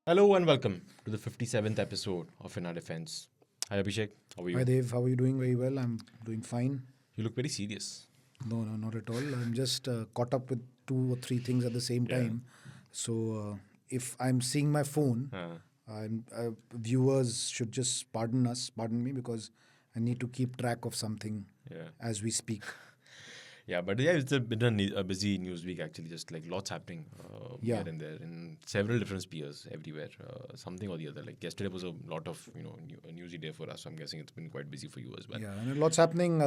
Hello and welcome to the 57th episode of In Our Defense. Hi Abhishek, how are you? Hi Dave, how are you doing? Very well. I'm doing fine. You look very serious. No, not at all. I'm just caught up with two or three things at the same time. So if I'm seeing my phone, viewers should just pardon me because I need to keep track of something as we speak. Yeah, but it's been a busy news week actually, just like lots happening here and there in several different spheres everywhere, something or the other. Like yesterday was a lot of, a newsy day for us, so I'm guessing it's been quite busy for you as well. Yeah, and lots happening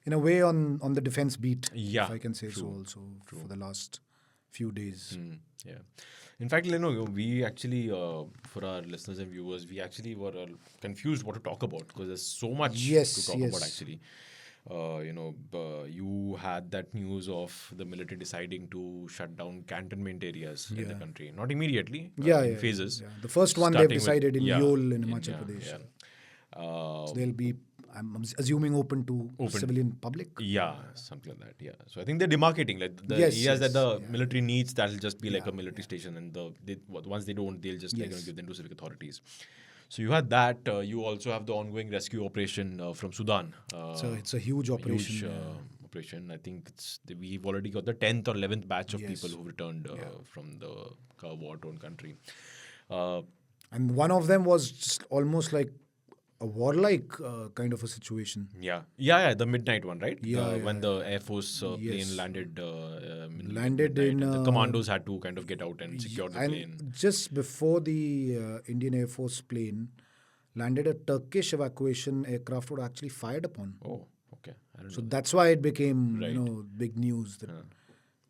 in a way on the defense beat, Yeah, if I can say true, so also, for the last few days. Yeah. In fact, we actually, for our listeners and viewers, we actually were confused what to talk about because there's so much to talk about actually. You had that news of the military deciding to shut down cantonment areas in the country. Not immediately, in phases. Yeah. The first one they've decided in Yol in Himachal Pradesh. Yeah. So they'll be, I'm assuming, open to civilian public. Yeah, something like that. Yeah. So I think they're demarcating like the areas that the military needs. That'll just be like a military station, and once they don't, they'll just give them to civic authorities. So you had that. You also have the ongoing rescue operation from Sudan. So it's a huge operation. Operation. I think we've already got the 10th or 11th batch of people who returned from the war-torn country. And one of them was just almost like a warlike kind of a situation. Yeah, the midnight one, right? When the Air Force plane landed. Landed in... the commandos had to kind of get out and secure the plane. Just before the Indian Air Force plane landed, a Turkish evacuation aircraft was actually fired upon. Oh, okay. So that's why it became, big news that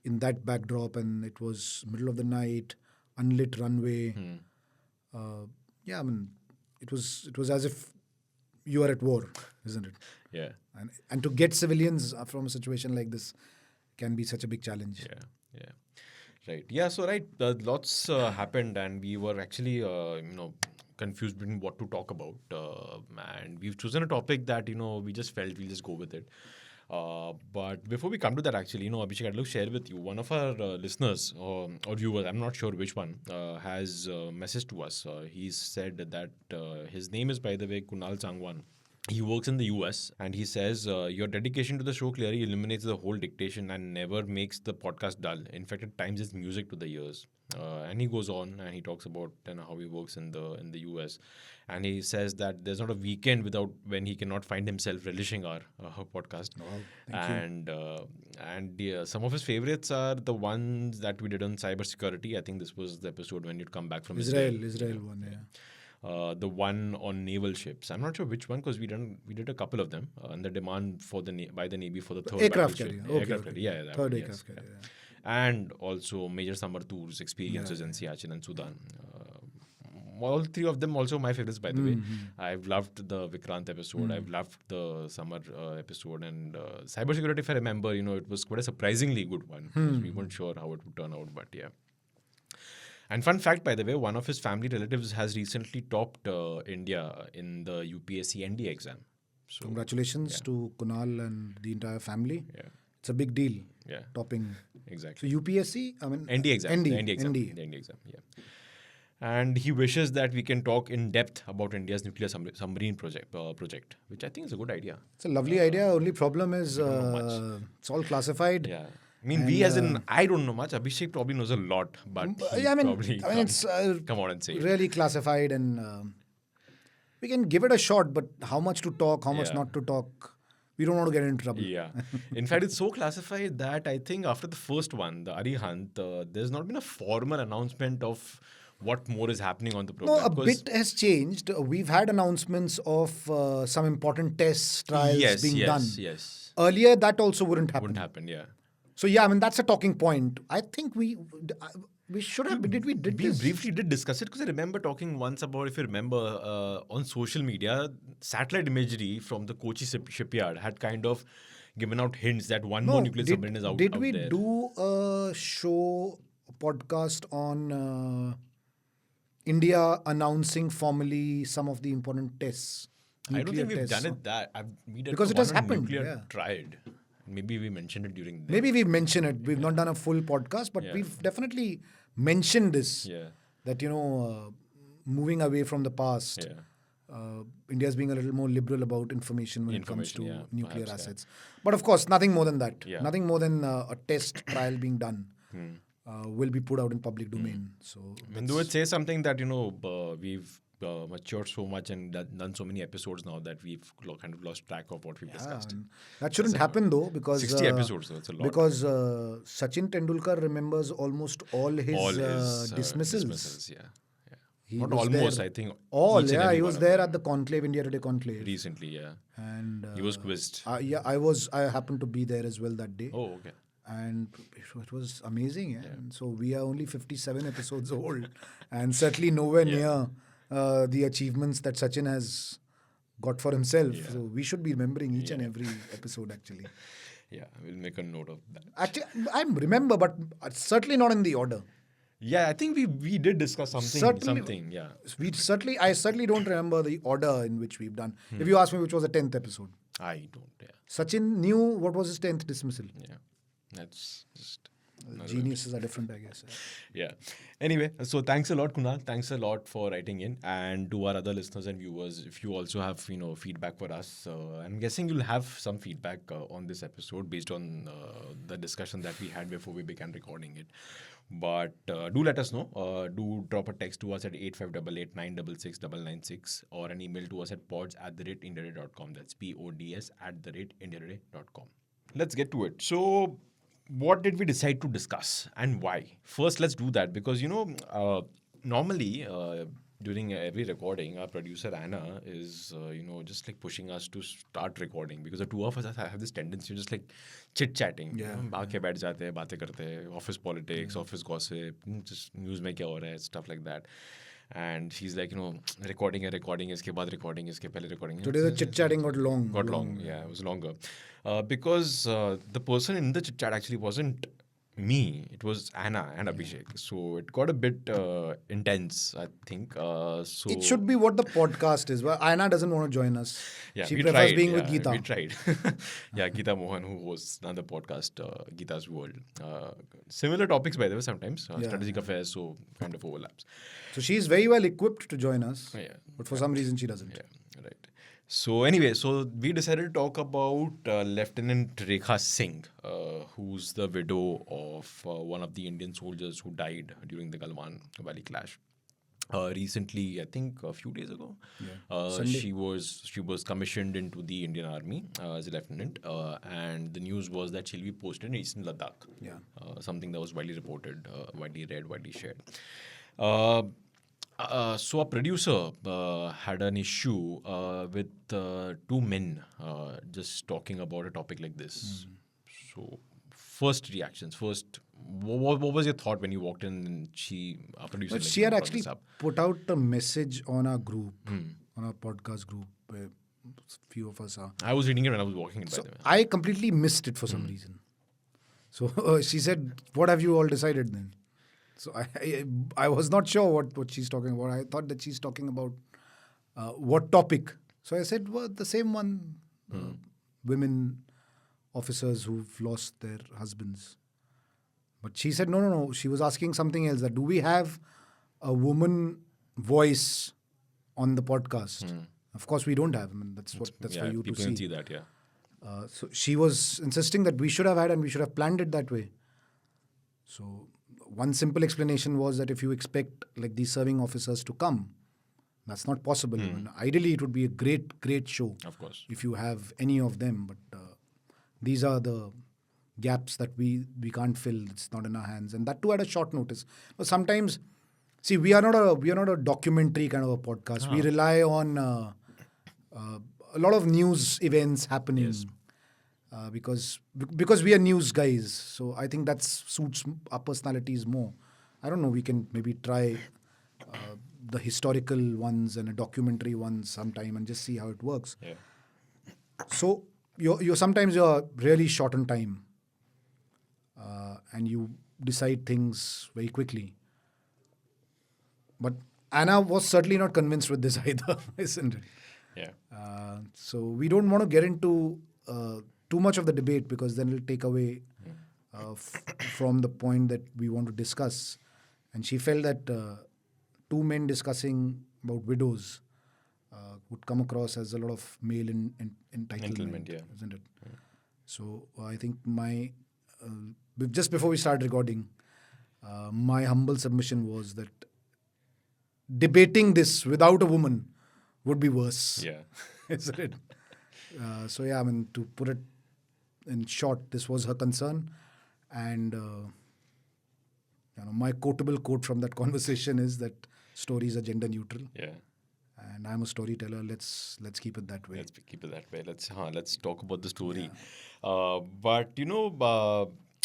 in that backdrop, and it was middle of the night, unlit runway. It was as if you are at war, isn't it? Yeah. And to get civilians from a situation like this can be such a big challenge. Yeah. Right. Yeah. So lots happened, and we were actually confused between what to talk about, and we've chosen a topic that we just felt we'll just go with it. But before we come to that, actually, Abhishek, I'd like to share with you one of our listeners or viewers, I'm not sure which one, has messaged to us. He's said that his name is, by the way, Kunal Changwan. He works in the US, and he says, your dedication to the show clearly eliminates the whole dictation and never makes the podcast dull. In fact, at times it's music to the ears. And he goes on and he talks about how he works in the US. And he says that there's not a weekend without when he cannot find himself relishing our podcast. Thank you. And some of his favorites are the ones that we did on cybersecurity. I think this was the episode when you'd come back from Israel one, the one on naval ships. I'm not sure which one because we did a couple of them. And the demand by the Navy for the third aircraft carrier. Aircraft carrier. Yeah, third aircraft carrier. Yeah. And also Major Summer Tour's experiences in Siachen and Sudan. All three of them also my favorites, by the way. I've loved the Vikrant episode. I've loved the summer episode. And cybersecurity, if I remember, it was quite a surprisingly good one. We weren't sure how it would turn out, but yeah. And fun fact, by the way, one of his family relatives has recently topped India in the UPSC ND exam. So, congratulations to Kunal and the entire family. Yeah. It's a big deal. Yeah. Topping. Exactly. So UPSC, ND exam. The ND exam. Yeah. And he wishes that we can talk in depth about India's nuclear submarine project, which I think is a good idea. It's a lovely idea. Only problem is it's all classified. Yeah. I mean, I don't know much. Abhishek probably knows a lot, but it's come on and say really classified, and we can give it a shot. But how much to talk, how much not to talk, we don't want to get into trouble. Yeah. In fact, it's so classified that I think after the first one, the Arihant, there's not been a formal announcement of what more is happening on the program. No, a bit has changed. We've had announcements of some important tests, trials being done. Yes. Earlier, that also wouldn't happen. Yeah. So that's a talking point. I think we should have. We briefly did discuss it because I remember talking once about, if you remember, on social media, satellite imagery from the Kochi shipyard had kind of given out hints that more nuclear submarine is out there. Did we do a podcast on India announcing formally some of the important tests? I don't think we've done it because it has happened. Tried. Maybe we mentioned it Maybe we mentioned it. We've not done a full podcast, but we've definitely mentioned this. Yeah. that, moving away from the past, India's being a little more liberal about information when it comes to nuclear perhaps, assets. But of course, nothing more than that. Yeah. Nothing more than a test trial being done will be put out in public domain. So And though it says something that, we've matured so much and done so many episodes now that we've kind of lost track of what we've discussed. and that shouldn't happen though, because 60 episodes, though, it's a lot. Because Sachin Tendulkar remembers almost all his, dismissals. dismissals, yeah. He Not was almost, there. I think. All, each and yeah, every he one was of there them. at the conclave, India Today conclave. Recently, yeah. And He was quizzed. yeah, I happened to be there as well that day. Oh, okay. And it was amazing. Yeah? And so we are only 57 episodes old, and certainly nowhere near the achievements that Sachin has got for himself. So we should be remembering each and every episode, actually. Yeah, we'll make a note of that. Actually, I remember, but certainly not in the order. Yeah, I think we did discuss something, yeah. I certainly don't remember the order in which we've done. If you ask me which was the 10th episode, I don't, yeah. Sachin knew what was his 10th dismissal. Yeah, that's just... Geniuses are different, I guess. Yeah. Anyway, so thanks a lot, Kunal. Thanks a lot for writing in. And to our other listeners and viewers, if you also have, feedback for us, I'm guessing you'll have some feedback on this episode based on the discussion that we had before we began recording it. But do let us know. Do drop a text to us at 8588 966 996 or an email to us at pods@indiatoday.com. That's pods@indiatoday.com. Let's get to it. So, what did we decide to discuss and why? First, let's do that because, normally during every recording, our producer Anna is, just like pushing us to start recording because the two of us have this tendency to just like chit-chatting. Yeah. Baake baith jate hain, baatein karte hain, office politics, office gossip, just news mein kya ho raha hai, stuff like that. And she's like, recording, iske baad recording, iske pehle recording. Today the chit-chatting got long. Yeah, it was longer. Because the person in the chit chat actually wasn't me, it was Anna and Abhishek. So it got a bit intense, I think. So It should be what the podcast is. But Aina doesn't want to join us. yeah, She we prefers tried, being yeah, with Geeta. We tried. Yeah, Geeta Mohan, who hosts another podcast, Geeta's World. Similar topics, by the way, sometimes. Strategic affairs, so kind of overlaps. So she's very well equipped to join us. Yeah. But for some reason she doesn't. Yeah, right. So anyway, we decided to talk about Lieutenant Rekha Singh, who's the widow of one of the Indian soldiers who died during the Galwan Valley clash. Recently, I think a few days ago, she was commissioned into the Indian Army as a lieutenant, and the news was that she'll be posted in Eastern Ladakh. Yeah. Something that was widely reported, widely read, widely shared. So a producer had an issue with two men just talking about a topic like this. So first reactions. What was your thought when you walked in and a producer? But she had actually put out a message on our group, on our podcast group, where few of us are. I was reading it when I was walking in, by the way. I completely missed it for some reason. So she said, "What have you all decided then?" So I was not sure what she's talking about. I thought that she's talking about what topic. So I said, well, the same one, women officers who've lost their husbands. But she said, no. She was asking something else. That do we have a woman voice on the podcast? Of course, we don't have. I mean, that's for you to see. People can see that, yeah. So she was insisting that we should have had and we should have planned it that way. So one simple explanation was that if you expect like these serving officers to come, that's not possible. I mean, ideally, it would be a great show. Of course. If you have any of them. But these are the gaps that we can't fill. It's not in our hands. And that too at a short notice. But sometimes, see, we are not a documentary kind of a podcast. We rely on a lot of news events happening. Yes. Because we are news guys. So I think that suits our personalities more. I don't know, we can maybe try the historical ones and a documentary one sometime and just see how it works. Yeah. So you're sometimes you're really short on time and you decide things very quickly. But Anna was certainly not convinced with this either, isn't it? Yeah. So we don't want to get into too much of the debate because then it'll take away from the point that we want to discuss. And she felt that two men discussing about widows would come across as a lot of male entitlement, yeah. isn't it? So I think just before we started recording, my humble submission was that debating this without a woman would be worse. Yeah. Isn't it? So yeah, I mean, to put it in short, this was her concern, and my quotable quote from that conversation is that stories are gender neutral, Yeah. and I'm a storyteller. Let's keep it that way. Let's keep it that way. Let's talk about the story. But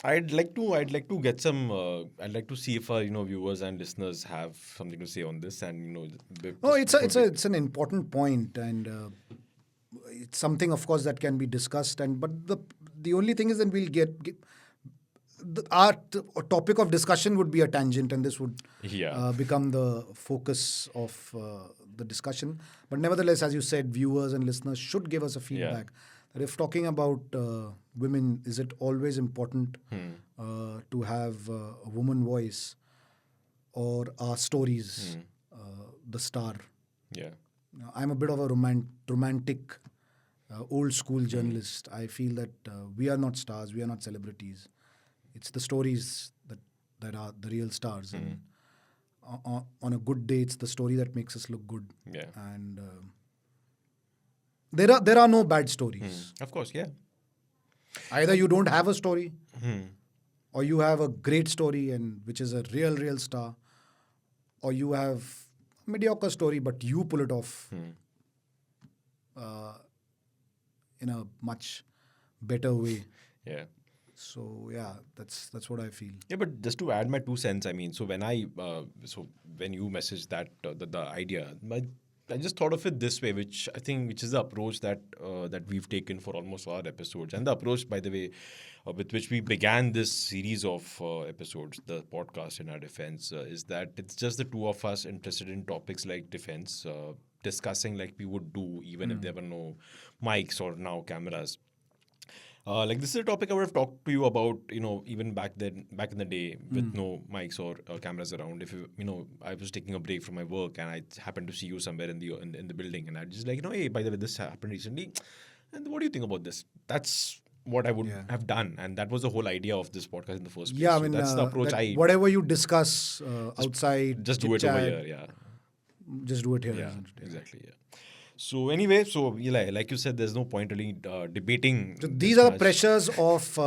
I'd like to get some. I'd like to see if our viewers and listeners have something to say on this, and No, it's an important point, and it's something, of course, that can be discussed. But the only thing is, then we'll get our topic of discussion would be a tangent, and this would become the focus of the discussion. But nevertheless, as you said, viewers and listeners should give us a feedback. That if talking about women, is it always important to have a woman voice, or are stories the star? Yeah. I'm a bit of a romantic, old school journalist. I feel that we are not stars, we are not celebrities. It's the stories that are the real stars. And on a good day, it's the story that makes us look good. Yeah. And there are no bad stories. Of course, yeah. Either you don't have a story, or you have a great story, and which is a real star, or you have a mediocre story, but you pull it off in a much better way. Yeah. So yeah, that's what I feel. Yeah, but just to add my 2 cents, I mean, so when when you messaged that the idea, I just thought of it this way, which is the approach that we've taken for almost all our episodes, and the approach, by the way, with which we began this series of episodes, the podcast in our defense, is that it's just the two of us interested in topics like defense, discussing like we would do even if there were no mics or now cameras. Like this is a topic I would have talked to you about, even back in the day with no mics or cameras around. If I was taking a break from my work and I happened to see you somewhere in the building, and I just like, hey, by the way, this happened recently, and what do you think about this? That's what I would have done, and that was the whole idea of this podcast in the first place. Yeah, I So mean, that's the approach whatever you discuss outside, just do it over here. Yeah, just do it here. yeah, Isn't it? exactly. Yeah. So anyway, like you said, there's no point really debating. So these are the pressures of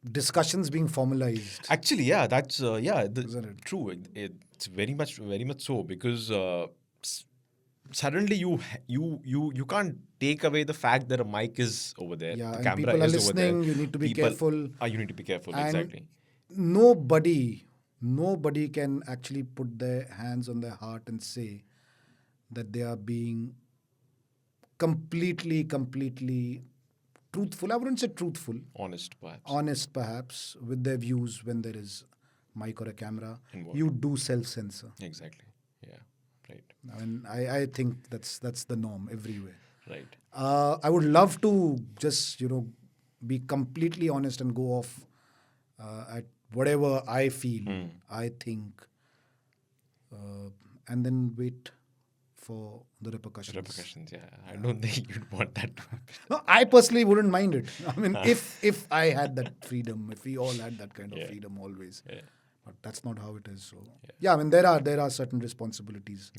discussions being formalized. Actually, yeah, that's Isn't it? true. It's very much so, because suddenly you can't take away the fact that a mic is over there, Yeah, the and camera people are is over there. listening. You need to be careful. You need to be careful. And Exactly. Nobody can actually put their hands on their heart and say that they are being completely truthful. I wouldn't say truthful. Honest, perhaps, with their views when there is mic or a camera. Involved. You do self-censor. Exactly. Yeah. Right. I mean, I think that's the norm everywhere. Right. I would love to just be completely honest and go off at whatever I feel, I think, and then wait for the repercussions. Yeah. I don't think you'd want that to happen. No, I personally wouldn't mind it. I mean, if I had that freedom, if we all had that kind of freedom always. Yeah. But that's not how it is. So yeah, I mean, there are certain responsibilities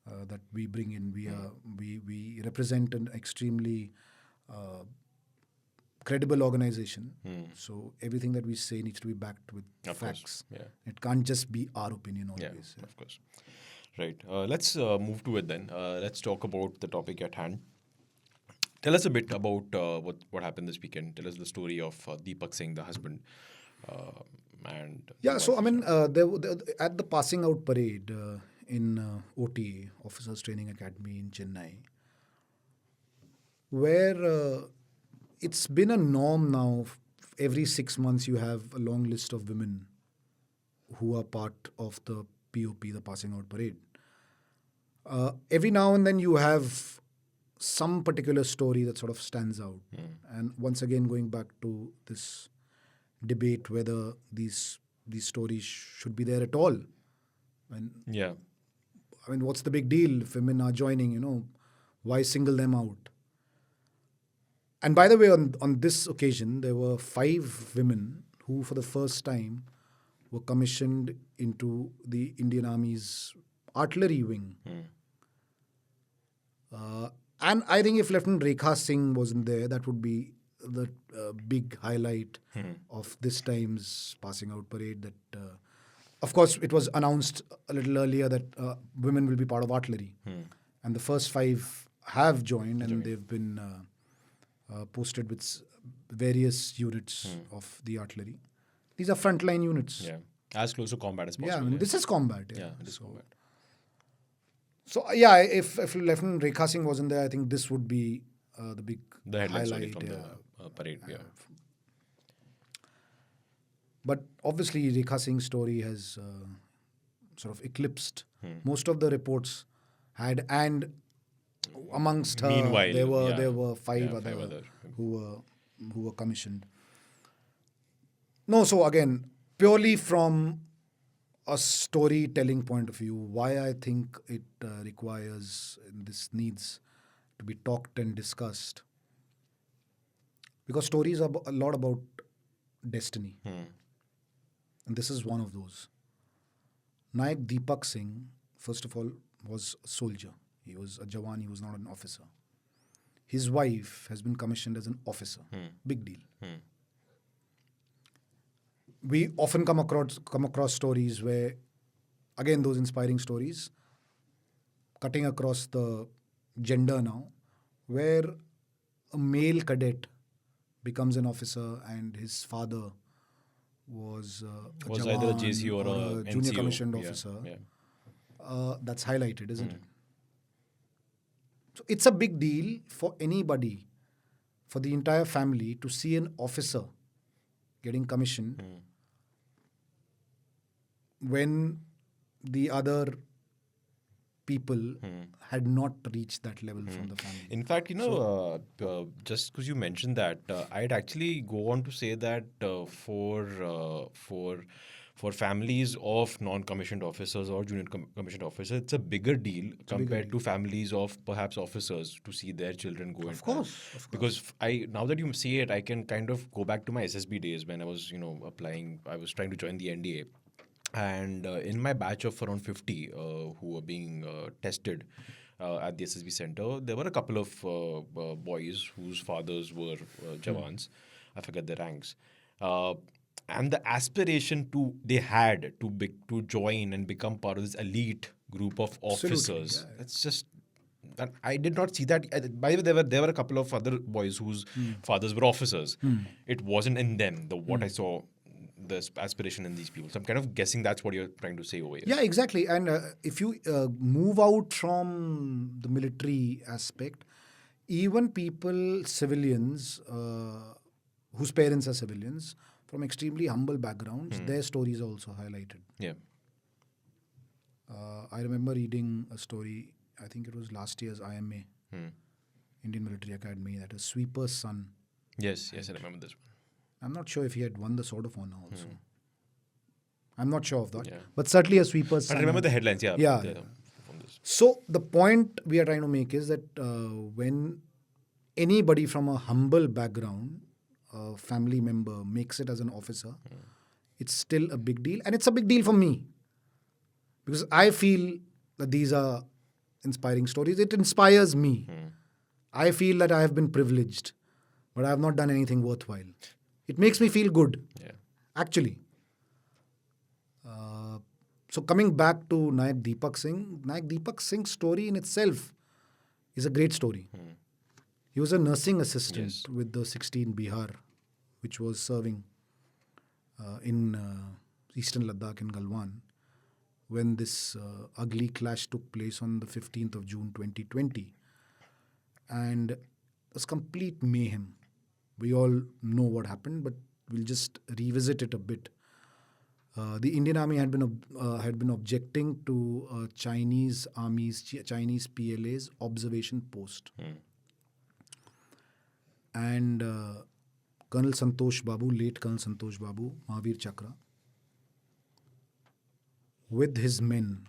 that we bring in. We represent an extremely credible organization. So everything that we say needs to be backed with facts. Yeah. It can't just be our opinion always. Yeah, of course. Right. Let's move to it then. Let's talk about the topic at hand. Tell us a bit about what happened this weekend. Tell us the story of Deepak Singh, the husband. So I mean, there at the passing out parade in OTA, Officers Training Academy in Chennai, where it's been a norm now. Every 6 months, you have a long list of women who are part of the POP, the passing out parade. Every now and then, you have some particular story that sort of stands out. And once again, going back to this debate whether these stories should be there at all. And Yeah. I mean, what's the big deal if women are joining? Why single them out? And by the way, on this occasion, there were 5 women who, for the first time, were commissioned into the Indian Army's artillery wing. And I think if Lieutenant Rekha Singh wasn't there, that would be the big highlight of this time's passing out parade. That, of course, it was announced a little earlier that women will be part of artillery. And the first 5 have joined, and they've been posted with various units of the artillery. These are frontline units. Yeah. As close to combat as possible. Yeah, I mean, this is combat. Yeah, it is combat. So, yeah, if Lieutenant Rekha Singh wasn't there, I think this would be the big The headline story highlight. from the parade. Yeah. But obviously, Rekha Singh's story has sort of eclipsed most of the reports had, and amongst her, Meanwhile, there were 5 Yeah, other 5 other. who were commissioned. No, so again, purely from a storytelling point of view, why I think it requires, and this needs to be talked and discussed, because stories are a lot about destiny. And this is one of those. Naik Deepak Singh, first of all, was a soldier. He was a Jawan, he was not an officer. His wife has been commissioned as an officer. Big deal. We often come across stories where, again, those inspiring stories, cutting across the gender now, where a male cadet becomes an officer and his father was a Was Jawan either a JC or a junior NCO. commissioned Yeah, officer. yeah. That's highlighted, isn't it? So it's a big deal for anybody, for the entire family, to see an officer getting commissioned when the other people had not reached that level from the family. In fact, just because you mentioned that, I'd actually go on to say that for families of non-commissioned officers or junior commissioned officers, it's a bigger deal compared to families of perhaps officers to see their children go. Of course. Because now that you say it, I can kind of go back to my SSB days when I was applying. I was trying to join the NDA. And in my batch of around 50 who were being tested at the SSB center, there were a couple of boys whose fathers were Jawans. I forget their ranks. And the aspiration they had to join and become part of this elite group of officers. That's just... And I did not see that. By the way, there were a couple of other boys whose fathers were officers. It wasn't in them, what I saw, the aspiration in these people. So I'm kind of guessing that's what you're trying to say over here. Yeah, exactly. And if you move out from the military aspect, even people, civilians, whose parents are civilians, from extremely humble backgrounds, their stories are also highlighted. Yeah. I remember reading a story, I think it was last year's IMA, Indian Military Academy, that a sweeper's son. Yes, I remember this one. I'm not sure if he had won the Sword of Honor also. I'm not sure of that. Yeah. But certainly a sweeper's son. I remember the headlines, yeah. Yeah. From this. So the point we are trying to make is that when anybody from a humble background, a family member, makes it as an officer, it's still a big deal. And it's a big deal for me. Because I feel that these are inspiring stories. It inspires me. I feel that I have been privileged, but I have not done anything worthwhile. It makes me feel good, actually. So coming back to Naik Deepak Singh's story in itself is a great story. He was a nursing assistant with the 16 Bihar, which was serving in eastern Ladakh in Galwan, when this ugly clash took place on the 15th of June 2020. And it was complete mayhem. We all know what happened, but we'll just revisit it a bit. The Indian Army had been objecting to Chinese PLA's observation post. And Colonel Santosh Babu, late Colonel Santosh Babu, Mahavir Chakra, with his men,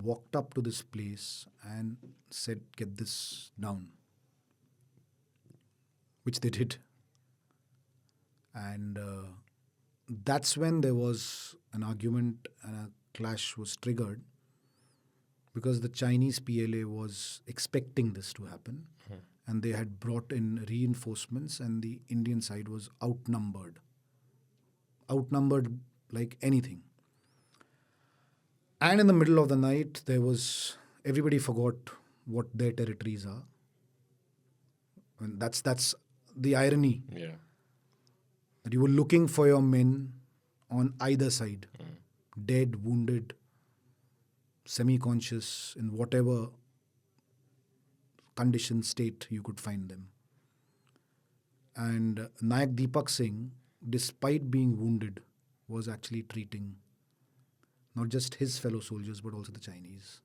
walked up to this place and said, "Get this down," which they did. And that's when there was an argument and a clash was triggered, because the Chinese PLA was expecting this to happen, and they had brought in reinforcements, and the Indian side was outnumbered like anything. And in the middle of the night, everybody forgot what their territories are. And that's the irony. Yeah. That you were looking for your men on either side, dead, wounded, semi-conscious, in whatever condition, state you could find them. And Naik Deepak Singh, despite being wounded, was actually treating not just his fellow soldiers but also the Chinese.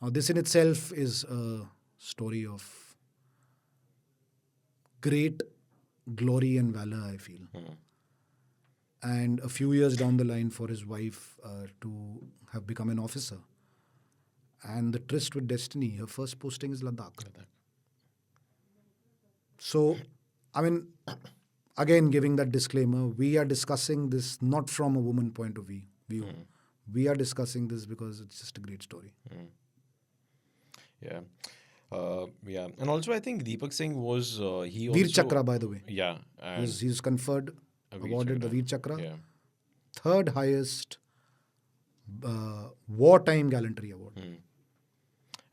Now, this in itself is a story of great glory and valor, I feel. And a few years down the line, for his wife to have become an officer. And the tryst with destiny, her first posting is Ladakh. So, I mean, again, giving that disclaimer, we are discussing this not from a woman point of view. We are discussing this because it's just a great story. Yeah. Yeah. And also, I think Deepak Singh was, he Veer also... Chakra, by the way. Yeah. And He's conferred, awarded the Veer Chakra. Yeah. Third highest wartime gallantry award.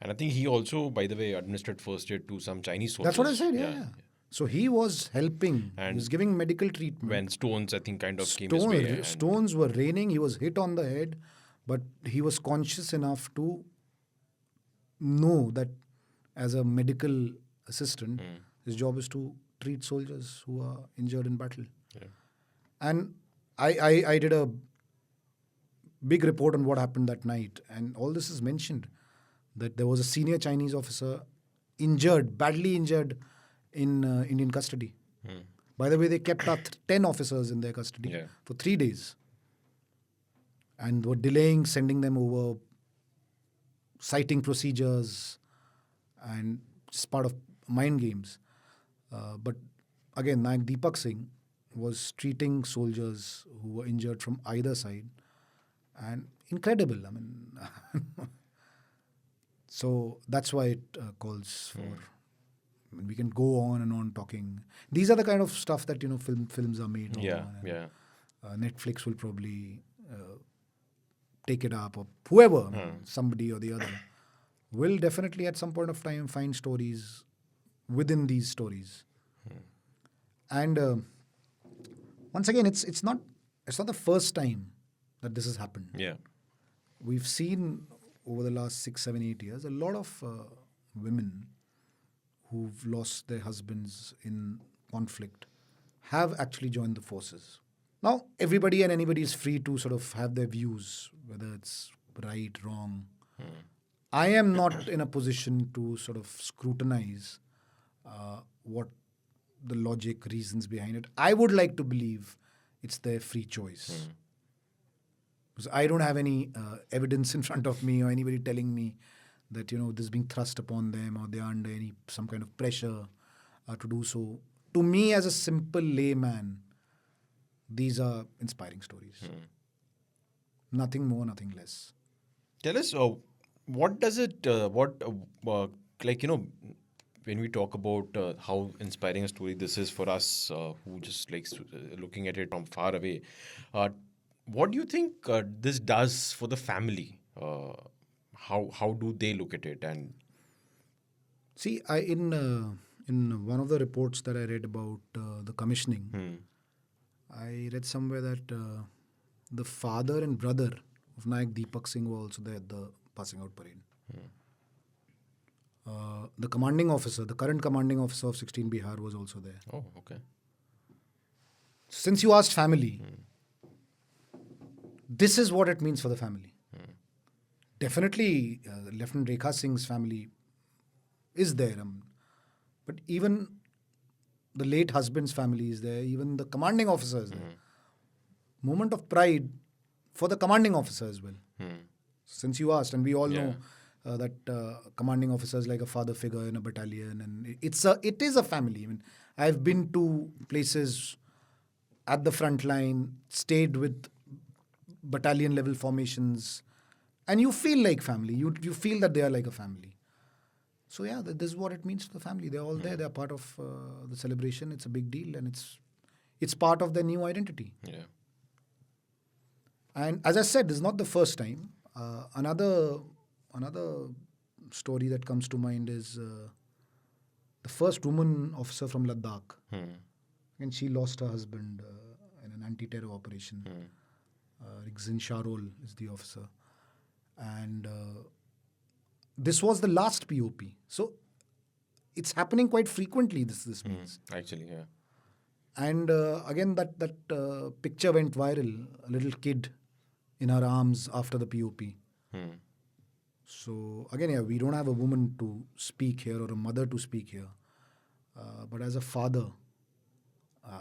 And I think he also, by the way, administered first aid to some Chinese soldiers. That's what I said, yeah. So he was helping. And he was giving medical treatment. When stones, I think, kind of came his way. And Stones were raining. He was hit on the head. But he was conscious enough to know that as a medical assistant, his job is to treat soldiers who are injured in battle. Yeah. And I did a big report on what happened that night. And all this is mentioned, that there was a senior Chinese officer injured, badly injured, in Indian custody. By the way, they kept 10 officers in their custody for 3 days. And were delaying sending them over, citing procedures, and just part of mind games. But again, Naik Deepak Singh was treating soldiers who were injured from either side. And incredible. I mean, so that's why it calls for... I mean, we can go on and on talking. These are the kind of stuff that, films are made on. Yeah. Netflix will probably take it up, or whoever, somebody or the other, will definitely at some point of time find stories within these stories. And once again, it's not the first time that this has happened. Yeah. We've seen over the last 6, 7, 8 years a lot of women who've lost their husbands in conflict have actually joined the forces. Now, everybody and anybody is free to sort of have their views, whether it's right, wrong. I am not in a position to sort of scrutinize what the logic, reasons behind it. I would like to believe it's their free choice. Because I don't have any evidence in front of me or anybody telling me that, this is being thrust upon them or they are under some kind of pressure to do so. To me, as a simple layman, these are inspiring stories. Nothing more, nothing less. Tell us, what does it, when we talk about how inspiring a story this is for us who just likes looking at it from far away, what do you think this does for the family? How do they look at it? And see, in one of the reports that I read about the commissioning, I read somewhere that the father and brother of Naik Deepak Singh were also there at the passing out parade. The commanding officer, the current commanding officer of 16 Bihar, was also there. Oh, okay. Since you asked family, this is what it means for the family. Definitely, Lieutenant Rekha Singh's family is there. But even the late husband's family is there. Even the commanding officer is there. Moment of pride for the commanding officer as well. Hmm. Since you asked, and we all Yeah. know that commanding officer is like a father figure in a battalion, and it is a family. I mean, I've been to places at the front line, stayed with battalion level formations, and you feel like family. You feel that they are like a family. So yeah, this is what it means to the family. They're all there. They're part of the celebration. It's a big deal, and it's part of their new identity. Yeah. And as I said, this is not the first time. Another story that comes to mind is the first woman officer from Ladakh, Hmm. and she lost her husband in an anti-terror operation. Rekha Singh is the officer, and this was the last POP. So it's happening quite frequently. This means. Actually, yeah. And again, that picture went viral. A little kid in her arms after the POP. Hmm. So again, yeah, we don't have a woman to speak here or a mother to speak here. But as a father,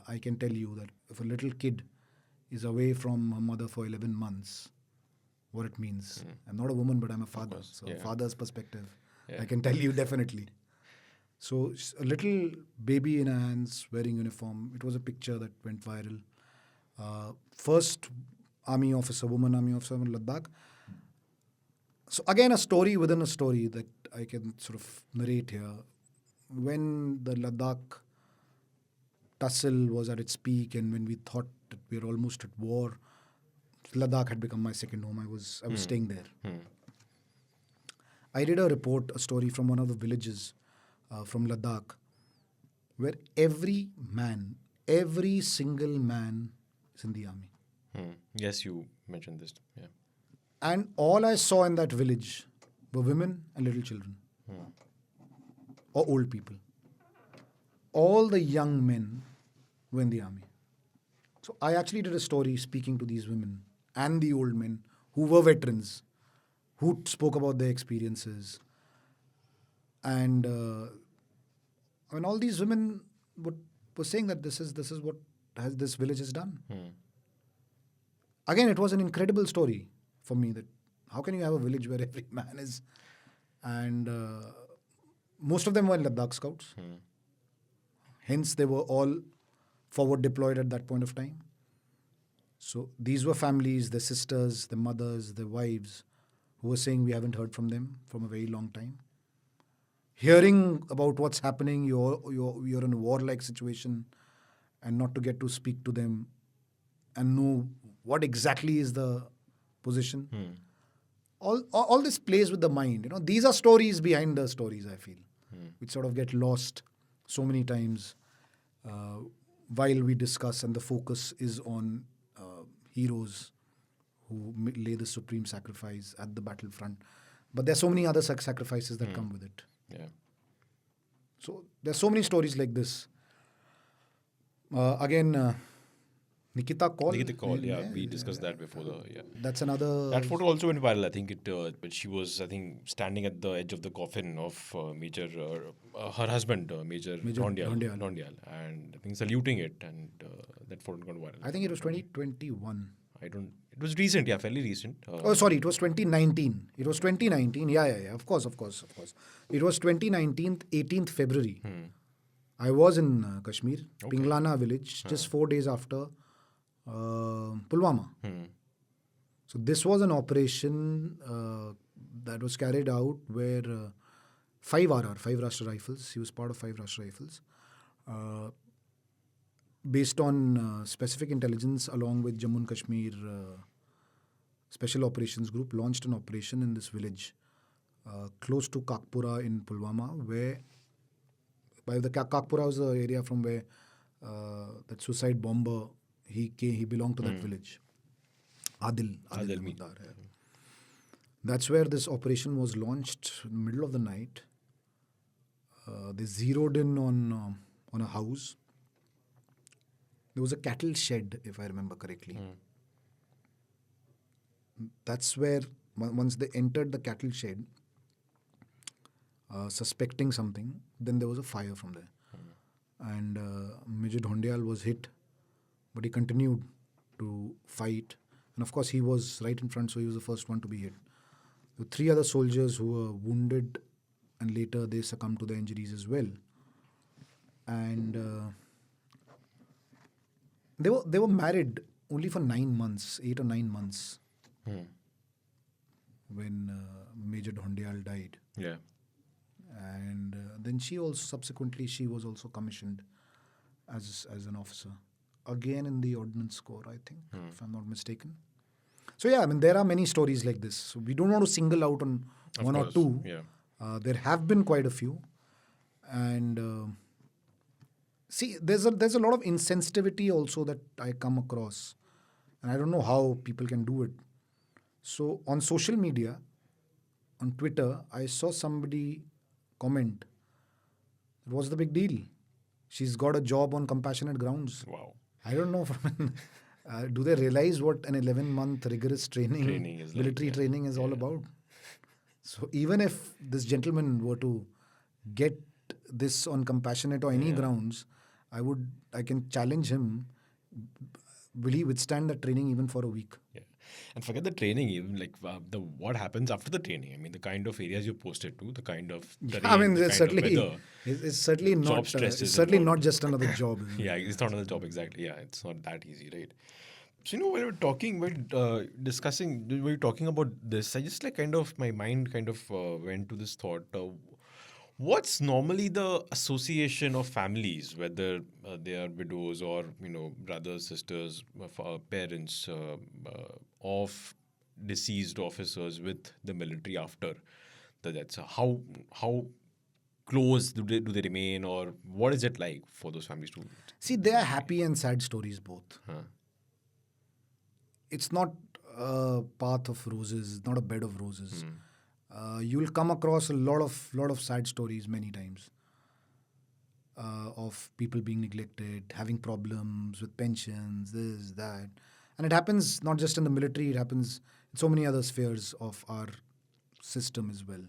I can tell you that if a little kid is away from her mother for 11 months, what it means. I'm not a woman, but I'm a father. course, So yeah. father's perspective, Yeah. I can tell you definitely. So a little baby in her hands wearing uniform. It was a picture that went viral. First army officer, woman army officer in Ladakh. So again, a story within a story that I can sort of narrate here. When the Ladakh tussle was at its peak, and when we thought that we were almost at war, Ladakh had become my second home. I was staying there. I did a story from one of the villages from Ladakh, where every single man is in the army. Yes, you mentioned this. Yeah. And all I saw in that village were women and little children. Or old people. All the young men were in the army. So I actually did a story speaking to these women and the old men who were veterans, who spoke about their experiences. And I mean, all these women were saying that this is what this village has done. Again, it was an incredible story for me that how can you have a village where every man is, and most of them were Ladakh scouts. Hence, they were all forward deployed at that point of time. So these were families, their sisters, their mothers, their wives, who were saying we haven't heard from them from a very long time. Hearing about what's happening, you're in a warlike situation, and not to get to speak to them and know what exactly is the position. All this plays with the mind. These are stories behind the stories, I feel, which sort of get lost so many times while we discuss, and the focus is on heroes who lay the supreme sacrifice at the battlefront. But there are so many other sacrifices that come with it. Yeah. So there are so many stories like this. Again, Nikita Kaul. Nikita Kaul, yeah, we discussed that before. That's another. That photo also went viral. I think but she was, standing at the edge of the coffin of Major, her husband, Major Dhondial, and I think saluting it, and that photo got viral. I think it was 2021. It was recent, yeah, fairly recent. Oh, sorry, it was 2019. It was 2019. Yeah. Of course. It was 2019, 18th February. I was in Kashmir, Pinglana village, just 4 days after Pulwama. So this was an operation that was carried out where 5 Rashtra Rifles, he was part of 5 Rashtra Rifles, based on specific intelligence along with Jammu and Kashmir Special Operations Group, launched an operation in this village close to Kakpura in Pulwama, where by the Kakpura was the area from where that suicide bomber, he belonged to that village. Adil Muddar. That's where this operation was launched in the middle of the night. They zeroed in on a house. There was a cattle shed, if I remember correctly. That's where, once they entered the cattle shed, suspecting something, then there was a fire from there. And Major Dhondial was hit, but he continued to fight And of course, he was right in front, so he was the first one to be hit. The 3 other soldiers who were wounded, and later they succumbed to their injuries as well. And they were married only for 9 months, 8 or 9 months, when Major Dhondial died. Yeah. And then she was also commissioned as an officer, again in the Ordnance Corps, I think, if I'm not mistaken. So yeah, I mean, there are many stories like this. So we don't want to single out on one or two. Yeah. There have been quite a few, and see, there's a lot of insensitivity also that I come across, and I don't know how people can do it. So on social media, on Twitter, I saw somebody comment, "What's the big deal? She's got a job on compassionate grounds." Wow. I don't know. Do they realize what an 11-month rigorous Training is like, military training is all about? So even if this gentleman were to get this on compassionate or any grounds, I can challenge him. Will he withstand that training even for a week? Yeah. And forget the training, even like what happens after the training. I mean, the kind of areas you posted to, the kind of terrain, I mean, the it's kind of certainly weather, it's certainly job not stress it's is certainly involved. not just another job. Yeah, it's not another job exactly. Yeah, it's not that easy, right? So when we were talking, discussing, we were talking about this. I just like my mind kind of went to this thought. What's normally the association of families, whether they are widows or brothers, sisters, parents of deceased officers with the military after the death? So how close do they remain, or what is it like for those families to? See, they are happy and sad stories both. Huh. It's not a path of roses, not a bed of roses. You will come across a lot of sad stories many times of people being neglected, having problems with pensions, this, that. And it happens not just in the military, it happens in so many other spheres of our system as well.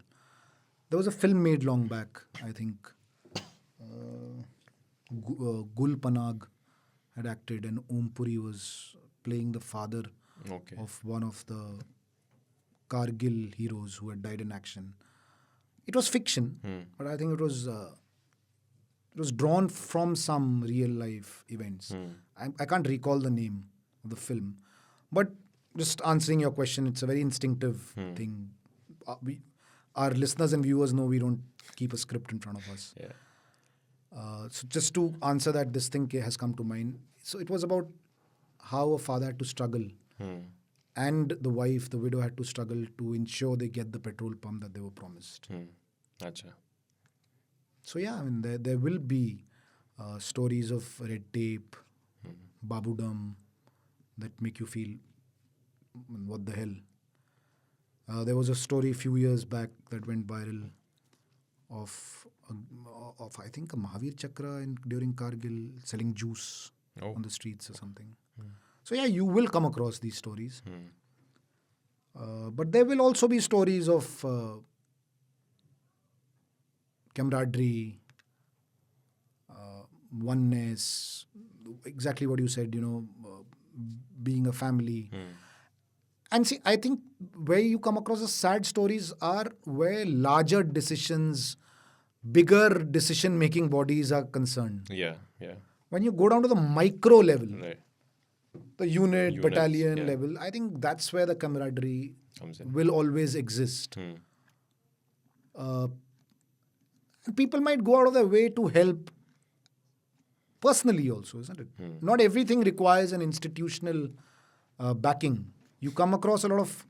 There was a film made long back, I think. Gul Panag had acted, and Om Puri was playing the father of one of the Kargil heroes who had died in action. It was fiction, but I think it was drawn from some real life events. I can't recall the name of the film, but just answering your question, it's a very instinctive thing. Our listeners and viewers know we don't keep a script in front of us. Yeah. So just to answer that, this thing has come to mind. So it was about how a father had to struggle, and the wife, the widow, had to struggle to ensure they get the petrol pump that they were promised. Achha. So yeah, I mean, there will be stories of red tape, babudam, that make you feel, what the hell. There was a story a few years back that went viral of I think a Mahavir Chakra during Kargil selling juice on the streets or something. So yeah, you will come across these stories. But there will also be stories of camaraderie, oneness, exactly what you said, being a family. And see, I think where you come across the sad stories are where larger decisions, bigger decision-making bodies are concerned. Yeah. When you go down to the micro level, Right. the unit, Units, battalion level, I think that's where the camaraderie Comes in. will always exist. And people might go out of their way to help personally also, isn't it? Not everything requires an institutional backing. You come across a lot of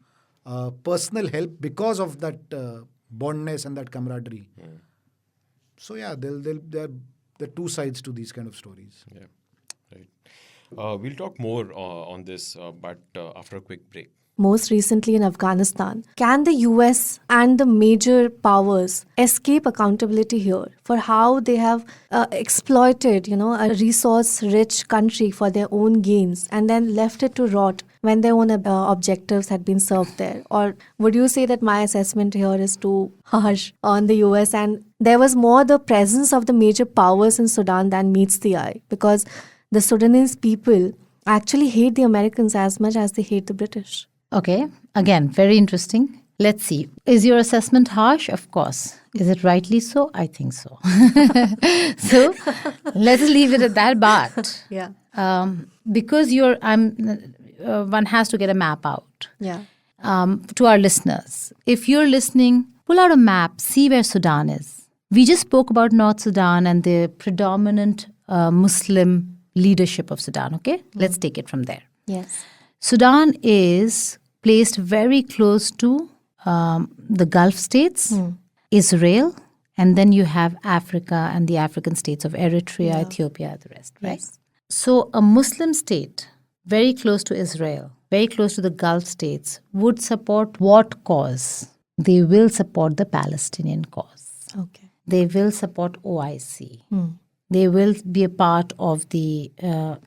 personal help because of that bondness and that camaraderie. So yeah, there are two sides to these kind of stories. Yeah. Right. We'll talk more on this, but after a quick break. Most recently in Afghanistan. Can the US and the major powers escape accountability here for how they have exploited, a resource-rich country for their own gains and then left it to rot when their own objectives had been served there? Or would you say that my assessment here is too harsh on the US and there was more the presence of the major powers in Sudan than meets the eye? Because the Sudanese people actually hate the Americans as much as they hate the British. Okay, again, very interesting. Let's see. Is your assessment harsh? Of course. Is it rightly so? I think so. So let's leave it at that. But Yeah. because one has to get a map out. Yeah. To our listeners, if you're listening, pull out a map, see where Sudan is. We just spoke about North Sudan and the predominant Muslim leadership of Sudan. Okay, let's take it from there. Yes. Sudan is placed very close to the Gulf states, Israel, and then you have Africa and the African states of Eritrea, Ethiopia, the rest, right? Yes. So a Muslim state very close to Israel, very close to the Gulf states, would support what cause? They will support the Palestinian cause. Okay. They will support OIC. They will be a part of the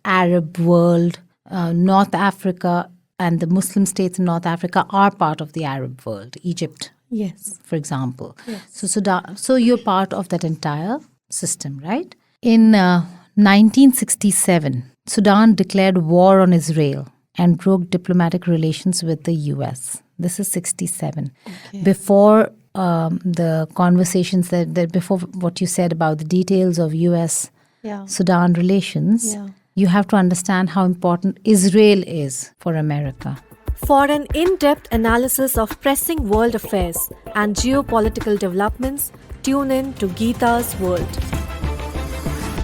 Arab world. North Africa and the Muslim states in North Africa are part of the Arab world. Egypt, Yes. for example. So Sudan, so you're part of that entire system, right? In 1967, Sudan declared war on Israel and broke diplomatic relations with the US. This is 67. Before the conversations that before what you said about the details of US Yeah. Sudan relations, Yeah. you have to understand how important Israel is for America. For an in-depth analysis of pressing world affairs and geopolitical developments, tune in to Geeta's World.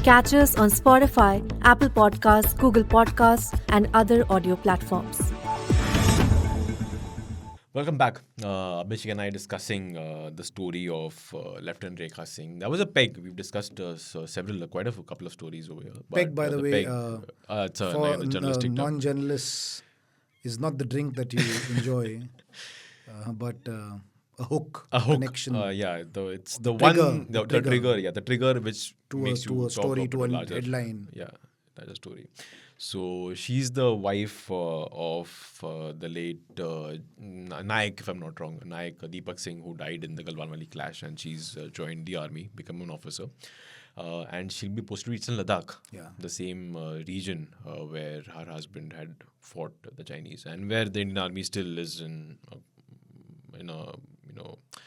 Catch us on Spotify, Apple Podcasts, Google Podcasts, and other audio platforms. Welcome back. Abhishek and I discussing the story of Lieutenant Rekha Singh. That was a peg. We've discussed couple of stories over here. Peg, by the way, it's a for journalistic term. non-journalists, is not the drink that you enjoy, but a hook, A hook. connection It's the trigger, one, the trigger. Yeah, the trigger which makes to you a story, talk to a about larger, headline. Yeah, larger story. So she's the wife of the late Naik, if I'm not wrong, Naik Deepak Singh, who died in the Galwan Valley clash, and she's joined the army, become an officer. And she'll be posted to Ladakh, the same region where her husband had fought the Chinese, and where the Indian army still is in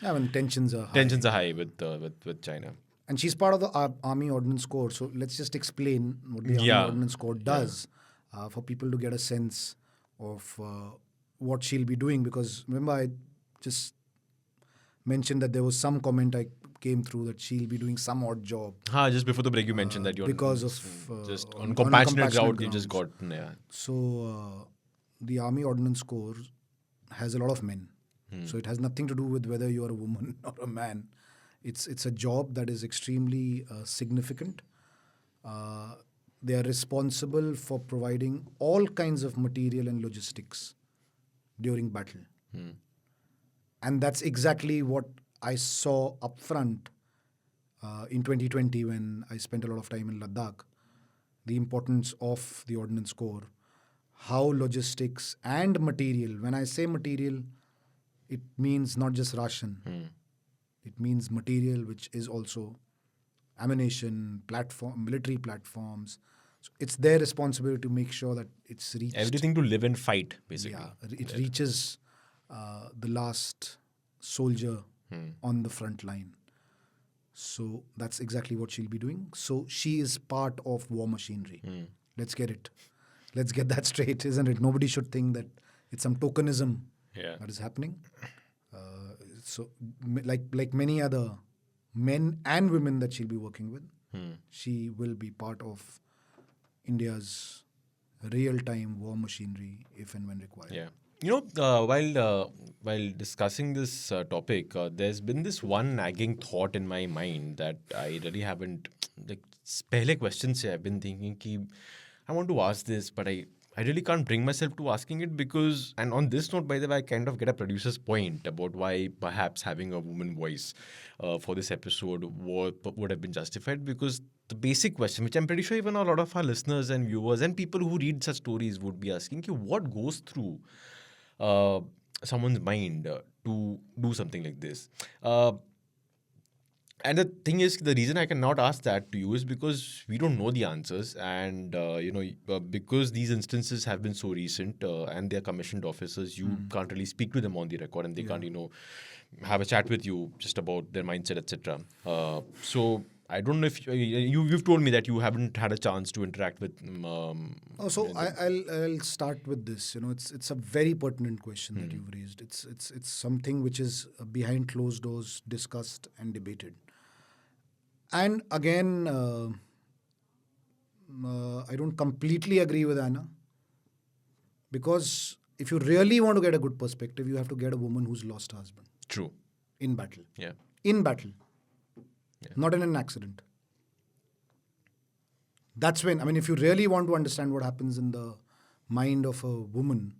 I mean, tensions are high. tensions are high with China. And she's part of the Army Ordnance Corps. So let's just explain what the Army Ordnance Corps does for people to get a sense of what she'll be doing. Because remember, I just mentioned that there was some comment I came through that she'll be doing some odd job. Just before the break, you mentioned that you're because of just on on compassionate compassionate ground, you just got grounds. So the Army Ordnance Corps has a lot of men. So it has nothing to do with whether you are a woman or a man. It's a job that is extremely significant. They are responsible for providing all kinds of material and logistics during battle. And that's exactly what I saw up front in 2020 when I spent a lot of time in Ladakh. The importance of the Ordnance Corps, how logistics and material, when I say material, it means not just ration. It means material which is also ammunition, military platforms. So it's their responsibility to make sure that it's reached. everything to live and fight, basically. Yeah, it reaches the last soldier on the front line. So that's exactly what she'll be doing. So she is part of war machinery. Let's get that straight, isn't it? Nobody should think that it's some tokenism that is happening. So like many other men and women that she'll be working with, she will be part of India's real-time war machinery if and when required. Yeah. While discussing this topic, there's been this one nagging thought in my mind that I really haven't, like, pehle questions se I've been thinking ki I want to ask this, but I really can't bring myself to asking it because, and on this note, by the way, I kind of get a producer's point about why perhaps having a woman voice for this episode would have been justified, because the basic question, which I'm pretty sure even a lot of our listeners and viewers and people who read such stories would be asking, what goes through someone's mind to do something like this? And the thing is, the reason I cannot ask that to you is because we don't know the answers, and because these instances have been so recent, and they are commissioned officers, you can't really speak to them on the record, and they can't, have a chat with you just about their mindset, etc. So I don't know if you've told me that you haven't had a chance to interact with. I'll start with this. It's a very pertinent question that you've raised. It's something which is behind closed doors, discussed and debated. And again, I don't completely agree with Anna, because if you really want to get a good perspective, you have to get a woman who's lost her husband. True. In battle. Yeah. In battle. Yeah. Not in an accident. That's when, if you really want to understand what happens in the mind of a woman,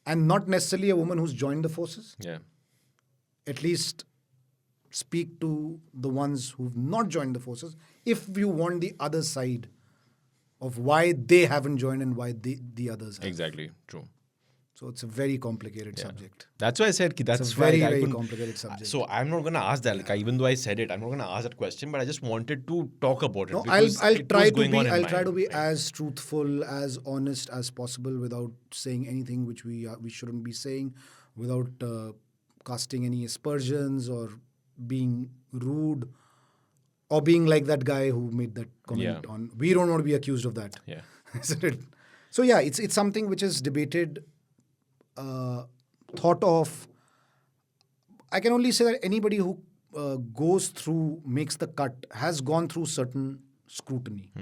and not necessarily a woman who's joined the forces, Yeah. at least speak to the ones who've not joined the forces if you want the other side of why they haven't joined and why the others have. Exactly. True. So it's a very complicated subject. That's why I said that's It's a why very, I very couldn't- complicated subject. So I'm not gonna ask that. Even though I said it, I'm not gonna ask that question. But I just wanted to talk about it. No, because I'll it try was to going be on in my as mind. truthful, as honest as possible, without saying anything which we shouldn't be saying, without casting any aspersions or being rude, or being like that guy who made that comment on. We don't want to be accused of that. Yeah. Isn't it? So yeah, it's something which is debated, thought of. I can only say that anybody who goes through, makes the cut, has gone through certain scrutiny.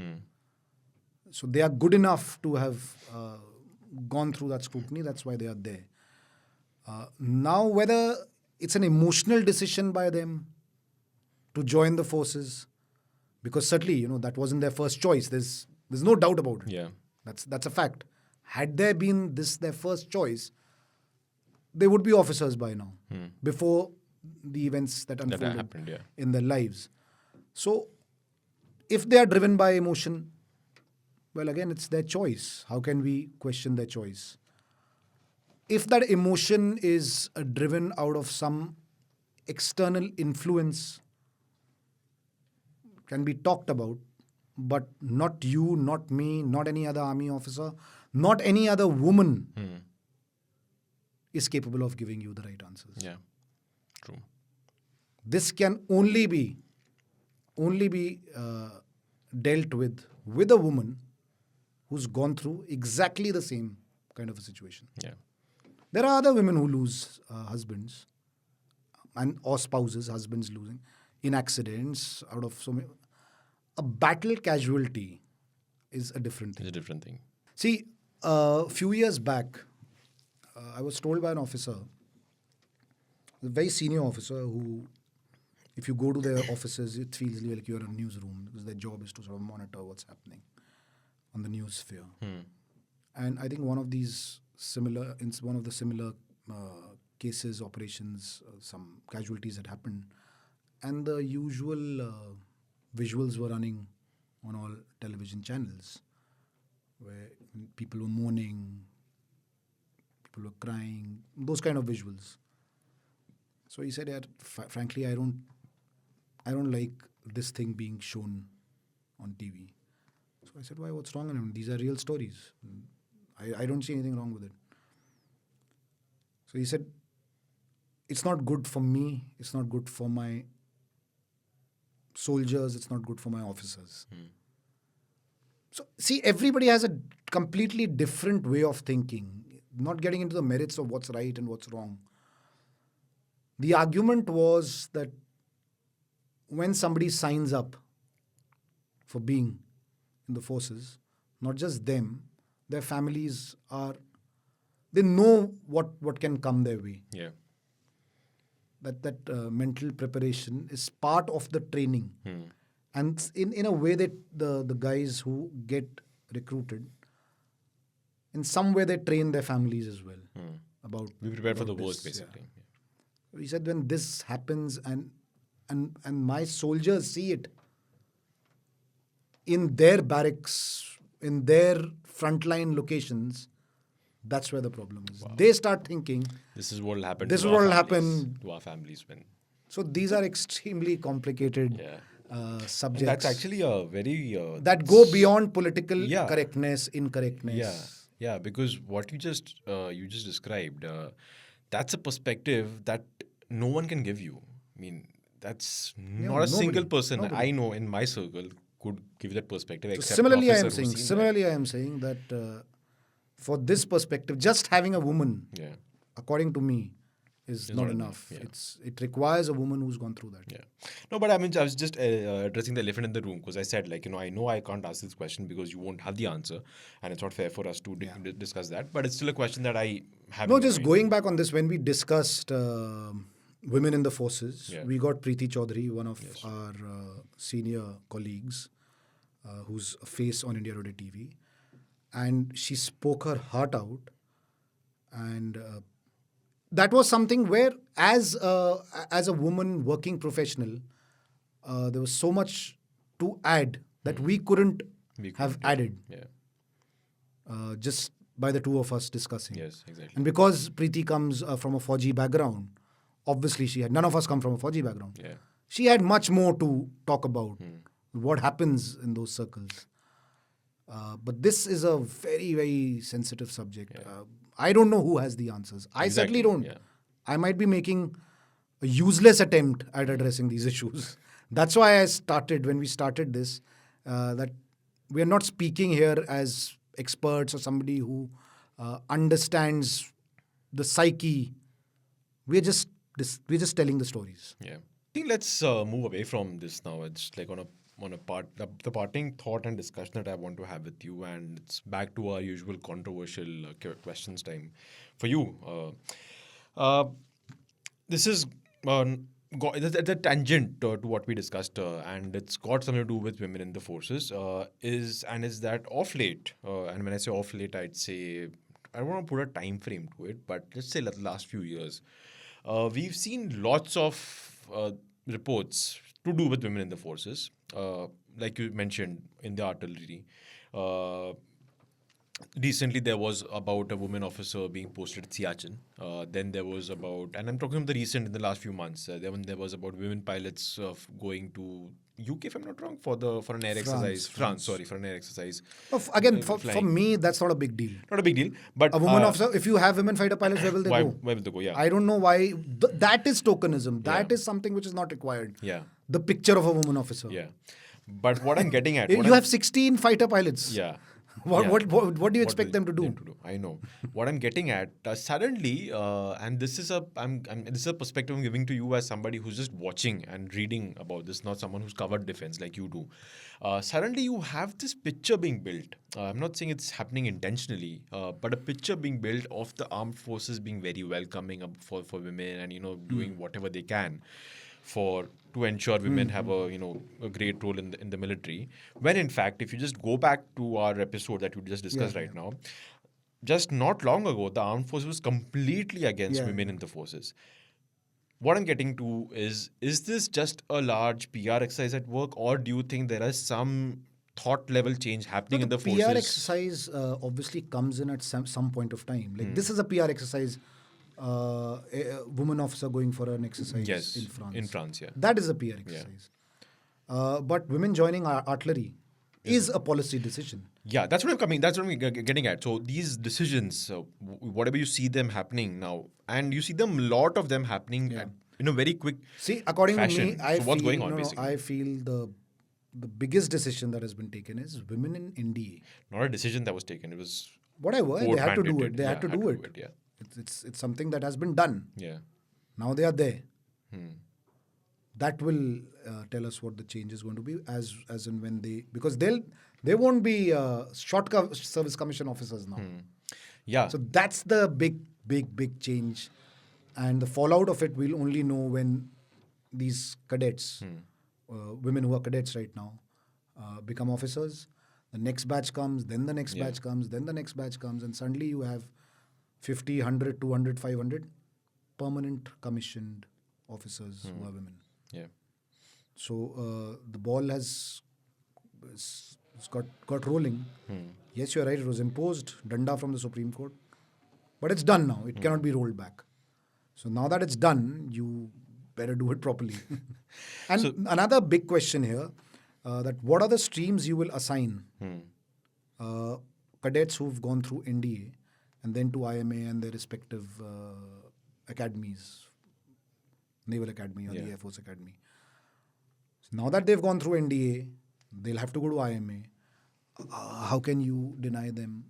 So they are good enough to have gone through that scrutiny. That's why they are there. Now, whether it's an emotional decision by them to join the forces, because certainly, that wasn't their first choice. There's no doubt about it. Yeah. That's a fact. Had there been this their first choice, they would be officers by now, before the events that unfolded happened, yeah. in their lives. So, if they are driven by emotion, well, again, it's their choice. How can we question their choice? If that emotion is driven out of some external influence, can be talked about, but not you, not me, not any other army officer, not any other woman is capable of giving you the right answers. Yeah. True. This can only be dealt with a woman who's gone through exactly the same kind of a situation. Yeah. There are other women who lose husbands or spouses, husbands losing in accidents out of so many. A battle casualty is a different thing. It's a different thing. See, a few years back, I was told by an officer, a very senior officer, who, if you go to their offices, it feels like you're in a newsroom, because their job is to sort of monitor what's happening on the news sphere. And I think one of the similar cases, operations, some casualties had happened, and the usual visuals were running on all television channels, where people were mourning, people were crying, those kind of visuals. So he said, "Yeah, frankly, I don't like this thing being shown on TV." So I said, "Why? What's wrong? These are real stories. I don't see anything wrong with it." So he said, "It's not good for me. It's not good for my soldiers. It's not good for my officers." So, see, everybody has a completely different way of thinking, not getting into the merits of what's right and what's wrong. The argument was that when somebody signs up for being in the forces, not just them, their families they know what can come their way. Yeah. That mental preparation is part of the training. And in a way that the guys who get recruited, in some way they train their families as well about. Be prepared for the about worst, this, basically. yeah. He said, when this happens and my soldiers see it in their barracks, in their frontline locations, that's where the problem is. They start thinking, This is what will happen. This to is what our will families, happen. to our families when So these are extremely complicated Yeah. And subjects that's actually a very that go beyond political Yeah. correctness, incorrectness. yeah, because what you just described, that's a perspective that no one can give you. I mean, that's not a single nobody, person nobody. I know in my circle could give that perspective. So Except similarly, an I am officer who's saying. seen Similarly, I am saying that for this perspective, just having a woman, that. Yeah. according to me, is It's not not enough. enough, yeah. It requires a woman who's gone through that. Yeah. No, but I mean, I was just addressing the elephant in the room because I said, like, I know I can't ask this question because you won't have the answer and it's not fair for us to discuss that. But it's still a question that I have. No, in my just mind. going back on this, when we discussed women in the forces, Yeah. we got Preeti Chaudhary, one of our senior colleagues, who's a face on India Today TV, and she spoke her heart out, and that was something where, as a woman working professional, there was so much to add that we couldn't have added. Yeah. Just by the two of us discussing. Yes, exactly. And because Preeti comes from a Fauji background, obviously none of us come from a Fauji background. Yeah. She had much more to talk about, what happens in those circles. But this is a very, very sensitive subject. I don't know who has the answers. I Exactly, certainly don't. yeah. I might be making a useless attempt at addressing these issues. That's why when we started this, that we are not speaking here as experts or somebody who understands the psyche. We're just telling the stories. Yeah. I think let's move away from this now. It's like on a the parting thought and discussion that I want to have with you, and it's back to our usual controversial questions time for you. This is the tangent to what we discussed, and it's got something to do with women in the forces. Is that off late? And when I say off late, I'd say I don't want to put a time frame to it, but let's say the last few years, we've seen lots of reports to do with women in the forces. Like you mentioned in the artillery. Recently, there was about a woman officer being posted at Siachen. Then there was about, and I'm talking about the recent in the last few months. There was about women pilots going to UK, if I'm not wrong, for an air exercise. France, sorry, for an air exercise. Again, for me, that's not a big deal. Not a big deal, but A woman officer, if you have women fighter pilots, where will they go? Where will they go? Yeah, I don't know why. That is tokenism. That Yeah. is something which is not required. yeah, The picture of a woman officer. yeah. But what I'm getting at, You have 16 fighter pilots. yeah. What, Yeah. what do you expect will them to do? I know what I'm getting at. Suddenly, and this is this is a perspective I'm giving to you as somebody who's just watching and reading about this, not someone who's covered defense like you do. Suddenly, you have this picture being built. I'm not saying it's happening intentionally, but a picture being built of the armed forces being very welcoming for women and doing whatever they can to ensure women have a great role in the military. When in fact, if you just go back to our episode that we just discussed right now, just not long ago, the armed forces was completely against women in the forces. What I'm getting to is this just a large PR exercise at work, or do you think there is some thought level change happening in the forces? PR exercise obviously comes in at some point of time. Like this is a PR exercise. A woman officer going for an exercise in France. In France, yeah. That is a PR exercise. But women joining artillery is a policy decision. Yeah, that's what I'm getting at. So these decisions, whatever you see them happening now, and you see a lot of them happening in a very quick See, according fashion. to me, So what's going on, basically? I feel the biggest decision that has been taken is women in NDA. Not a decision that was taken. It was Whatever, they had to do it. They had to do it. Yeah. It's something that has been done. Yeah. Now they are there. That will tell us what the change is going to be as and when because they won't be short service commission officers now. Yeah. So that's the big change, and the fallout of it we'll only know when these cadets, women who are cadets right now, become officers. The next batch comes, then the next batch comes, then the next batch comes, and suddenly you have 50, 100, 200, 500 permanent commissioned officers who are women. Yeah. So the ball has got rolling. Yes, you're right. It was imposed, danda from the Supreme Court, but it's done now. It cannot be rolled back. So now that it's done, better do it properly. And another big question here, that what are the streams you will assign cadets who've gone through NDA and then to IMA and their respective academies, Naval Academy or the Air Force Academy. So now that they've gone through NDA, they'll have to go to IMA. How can you deny them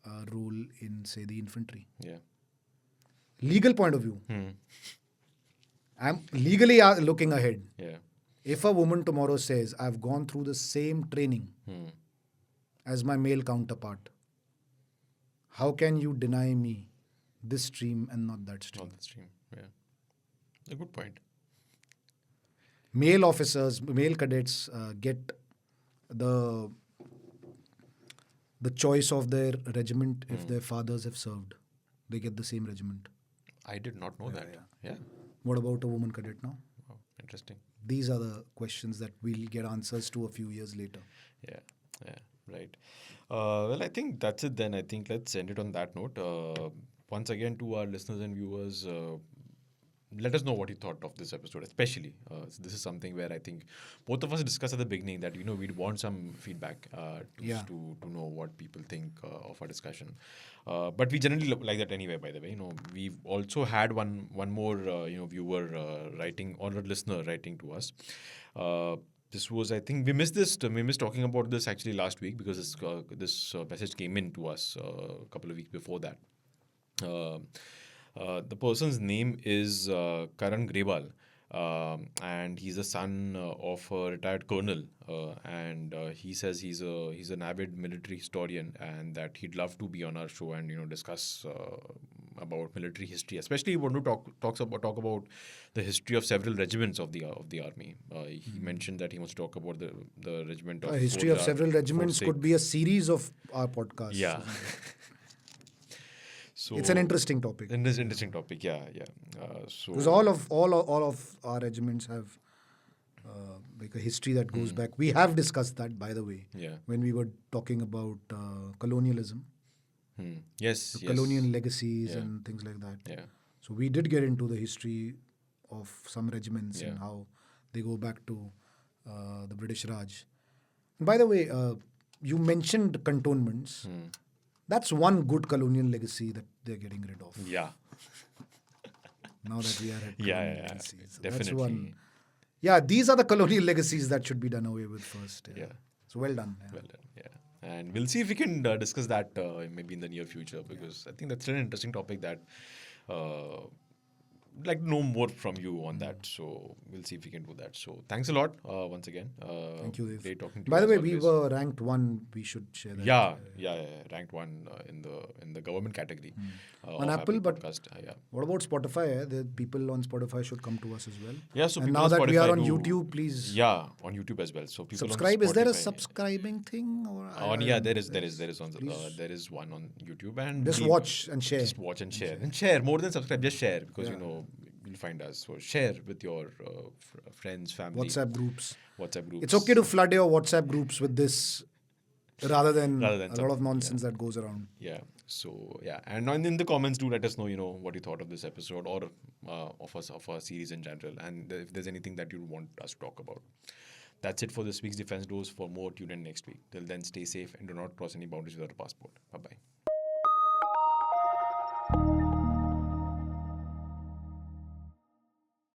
a role in, say, the infantry? Yeah. Legal point of view. I'm legally looking ahead. Yeah. If a woman tomorrow says, I've gone through the same training as my male counterpart, how can you deny me this stream and not that stream? Not the stream. Yeah. A good point. Male officers, male cadets get the choice of their regiment if their fathers have served. They get the same regiment. I did not know that. Yeah. What about a woman cadet now? Oh, interesting. These are the questions that we'll get answers to a few years later. Yeah. Right. Well, I think that's it then. I think let's end it on that note. Once again, to our listeners and viewers, let us know what you thought of this episode, especially. This is something where I think both of us discussed at the beginning that, we'd want some feedback to know what people think of our discussion. But we generally look like that anyway, by the way. We've also had one more, viewer writing, or a listener writing to us. This was, I think, we missed talking about this actually last week because this message came in to us a couple of weeks before that. The person's name is Karan Grebal, and he's the son of a retired colonel. And he says he's an avid military historian, and that he'd love to be on our show and discuss about military history. Especially, he wanted to talk about the history of several regiments of the army. He mentioned that he wants to talk about the regiment of A history of several regiments could be a series of our podcasts. Yeah. So it's an interesting topic. Interesting topic, yeah. Because all of our regiments have like a history that goes back. We have discussed that, by the way, when we were talking about colonialism. Yes. Colonial legacies and things like that. Yeah. So we did get into the history of some regiments and how they go back to the British Raj. And by the way, you mentioned cantonments. That's one good colonial legacy that they're getting rid of. Yeah. Now that we are at colonial legacies. So definitely. that's one. Yeah, these are the colonial legacies that should be done away with first. Yeah. So well done. Yeah. Well done, yeah. And we'll see if we can discuss that maybe in the near future, because I think that's an interesting topic that like know more from you on that. So we'll see if we can do that. So thanks a lot once again. Thank you, Dev. Great talking to you. By the as way, always. we were ranked 1. We should share that. Yeah. Ranked 1 in the government category on of Apple, but podcast. what about Spotify? The people on Spotify should come to us as well. Yeah, so and people now that we are Spotify on do- YouTube, please on YouTube as well. So people subscribe. On Is there a Spotify- subscribing thing? Or there is one on YouTube, and just watch and share. Just watch and share. And share more than subscribe. Just share, because you'll find us. So share with your friends, family. WhatsApp groups. WhatsApp groups. It's okay to flood your WhatsApp groups with this rather than a lot some- of nonsense that goes around. Yeah. So and in the comments, do let us know what you thought of this episode, or of our series in general, and if there's anything that you want us to talk about. That's it for this week's Defense Dose. For more, tune in next week. Till then, stay safe and do not cross any boundaries without a passport. Bye bye.